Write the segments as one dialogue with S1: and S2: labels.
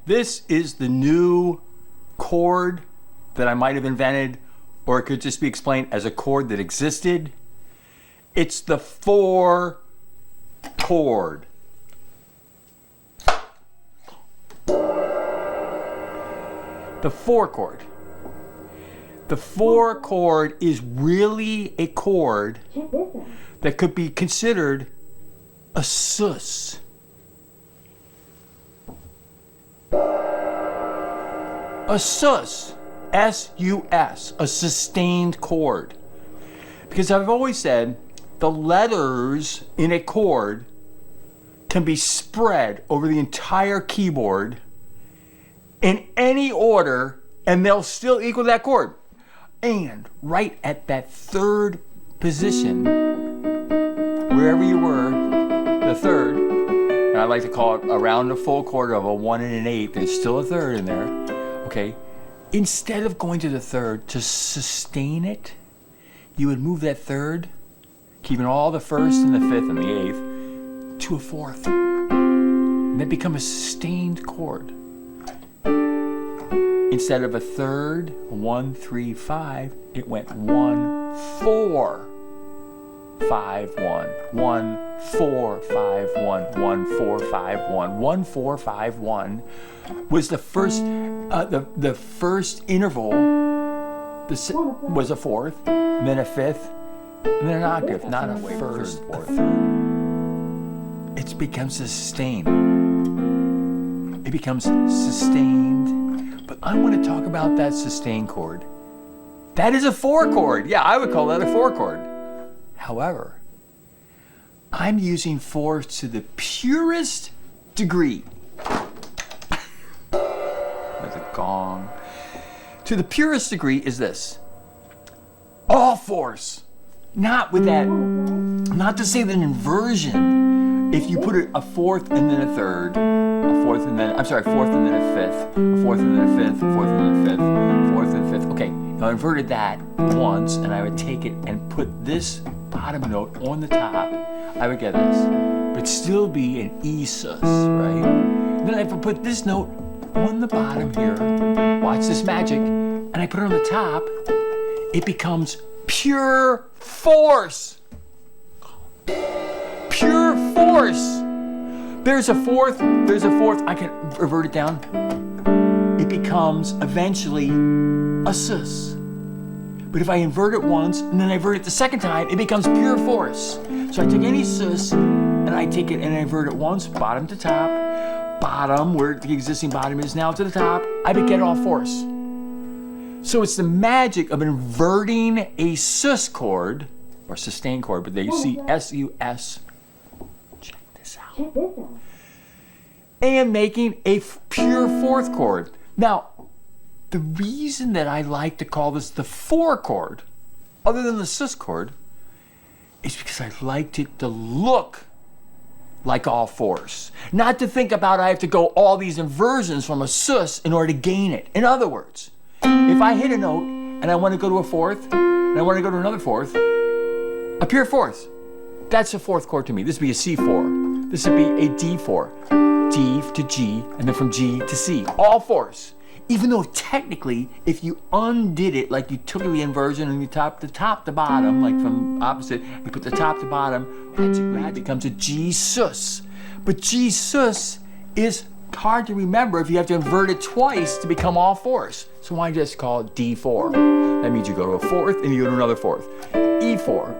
S1: This is the new chord that I might have invented, or it could just be explained as a chord that existed. It's the four chord. The four chord. The four chord is really a chord that could be considered a sus. A sus, S-U-S, a sustained chord. Because I've always said the letters in a chord can be spread over the entire keyboard in any order and they'll still equal that chord. And right at that third position, wherever you were, the third, and I like to call it around the full chord of a 1 and an 8, there's still a third in there, okay? Instead of going to the third to sustain it, you would move that third, keeping all the first and the fifth and the eighth, to a fourth. And that becomes a sustained chord. Instead of a third, 1, 3, 5, it went 1, 4, 5, 1, 1, 4, 5, 1, 1, 4, 5, 1, 1, 4, 5, 1 was the first, the first interval was a fourth, and then a fifth, and then an octave, not a first, a third. It becomes a sustain. It becomes sustained. But I want to talk about that sustained chord. That is a four chord. Yeah, I would call that a four chord. However, I'm using fourths to the purest degree. That's a gong. To the purest degree is this. All fourths. Not with that, not to say that an inversion, if you put a fourth and then a third, a fourth and then, I'm sorry, fourth and then a fifth, a fourth and then a fifth, a fourth and then a fifth, a fourth and a fifth. Okay, now I inverted that once and I would take it and put this bottom note on the top. I would get this, but it'd still be an E sus, right? Then I would put this note on the bottom here, watch this magic, and I put it on the top, it becomes pure force. Pure force. There's a fourth, I can revert it down. It becomes eventually a sus. But if I invert it once and then I invert it the second time, it becomes pure force. So I take any sus and I take it and I invert it once, bottom to top, bottom, where the existing bottom is now to the top, I would get all force. So it's the magic of inverting a sus chord, or sustained chord, but there you see S-U-S. Check this out. And making a pure fourth chord. Now, the reason that I like to call this the four chord, other than the sus chord, is because I liked it to look like all fours. Not to think about I have to go all these inversions from a sus in order to gain it. In other words, if I hit a note and I want to go to a fourth, and I want to go to another fourth, a pure fourth, that's a fourth chord to me. This would be a C4. This would be a D4. D to G, and then from G to C. All fours. Even though technically, if you undid it, like you took the inversion and you top to bottom, like from opposite, you put the top to bottom, it becomes a G sus. But G sus is hard to remember if you have to invert it twice to become all fours. So why just call it D4? That means you go to a fourth and you go to another fourth. E4.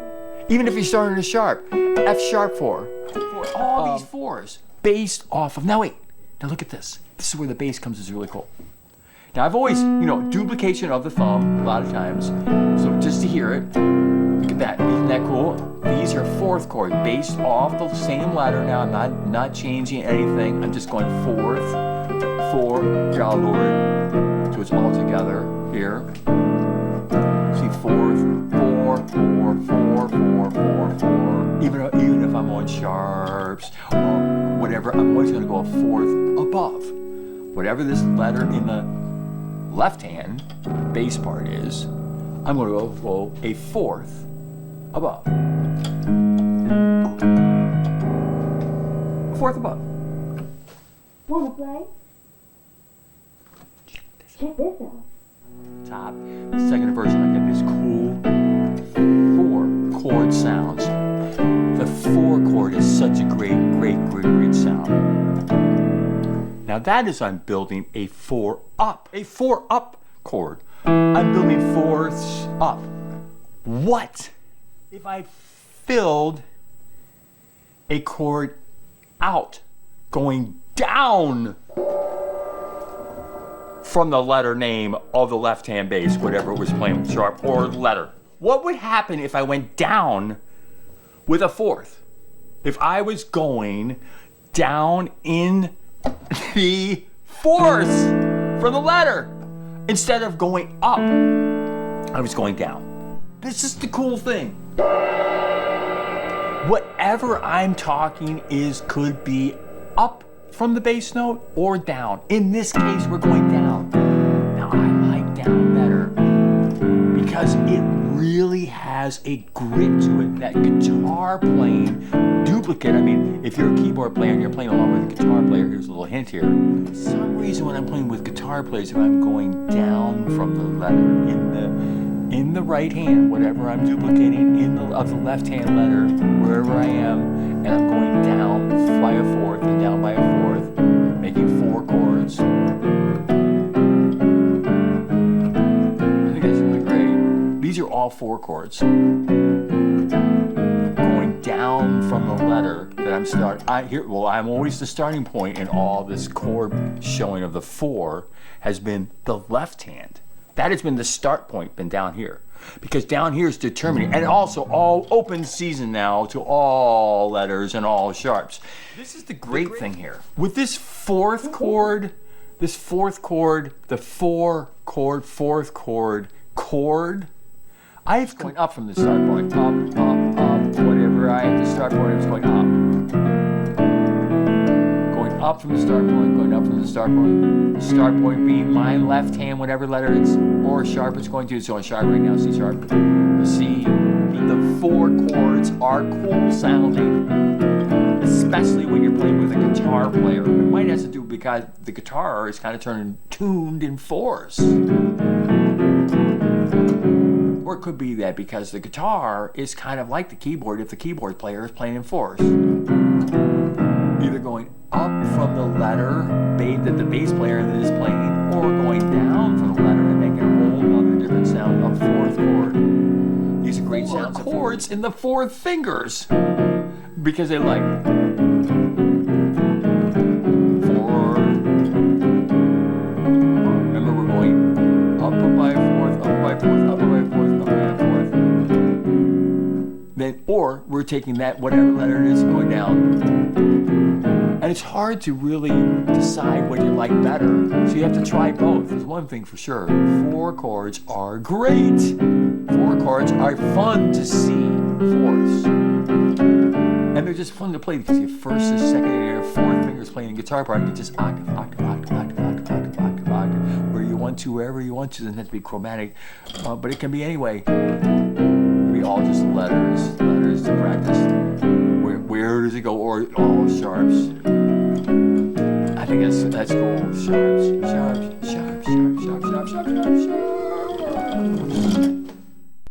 S1: Even if you start in a sharp, F sharp 4. All these fours based off of, now wait, now look at this. This is where the bass comes, is really cool. Now I've always, duplication of the thumb a lot of times. So just to hear it, look at that, isn't that cool? These are fourth chord based off the same letter. Now I'm not changing anything. I'm just going fourth, 4, here I'll lower it. So it's all together here. See, fourth, 4, 4, 4, 4, 4, 4. Even if I'm on sharps or whatever, I'm always going to go a fourth above. Whatever this letter in the left hand bass part is, I'm going to go a fourth above. A fourth above.
S2: Want to play? Check this out.
S1: Top. The second version, I get this cool 4-chord sounds. The 4-chord is such a great sound. Now that is I'm building a 4-up chord. I'm building 4ths up. What if I filled a chord out, going down from the letter name of the left-hand bass, whatever it was playing, sharp or letter? What would happen if I went down with a 4th? If I was going down in the 4ths from the letter, instead of going up, I was going down. This is the cool thing. Whatever I'm talking could be up from the bass note or down. In this case, we're going down. Now I like down better because it really has a grit to it. That guitar playing duplicate. I mean, if you're a keyboard player and you're playing along with a guitar player, here's a little hint here. For some reason, when I'm playing with guitar players, if I'm going down from the letter in the right hand, whatever I'm duplicating of the left hand letter, wherever I am, and I'm going down by a 4th and down by a 4th, making 4 chords. I think that's really great. These are all 4 chords. Going down from the letter that I'm always the starting point in all this chord showing of the 4 has been the left hand. That has been the start point, been down here. Because down here is determining, and also all open season now to all letters and all sharps. This is the great thing here. With this 4th chord, the 4-chord, 4th chord, I've going up from the start point. Up, whatever I had to start point, it was going up. Up from the start point, going up from the start point. The start point being my left hand, whatever letter it's or sharp it's going to. It's going sharp right now, C sharp. You see, the 4 chords are cool sounding, especially when you're playing with a guitar player. It might have to do because the guitar is kind of tuned in 4s. Or it could be that because the guitar is kind of like the keyboard if the keyboard player is playing in 4s. Either going up from the letter that the bass player is playing, or going down from the letter and making a whole other different sound of 4th chord. These are great sounds of chords in the 4th fingers because they like 4. Remember, we're going up by a 4th, up by a 4th, up by a 4th, up by a 4th. Then, or we're taking that whatever letter it is and going down. And it's hard to really decide what you like better. So you have to try both. There's one thing for sure. 4 chords are great. 4 chords are fun to see. 4ths. And they're just fun to play because your 1st and 2nd and your 4th fingers playing a guitar part. You just octave. Where you want to, wherever you want to. It doesn't have to be chromatic. But it can be anyway. Be all just letters to practice. Where does it go? Or all sharps. I think that's cool. Sharps.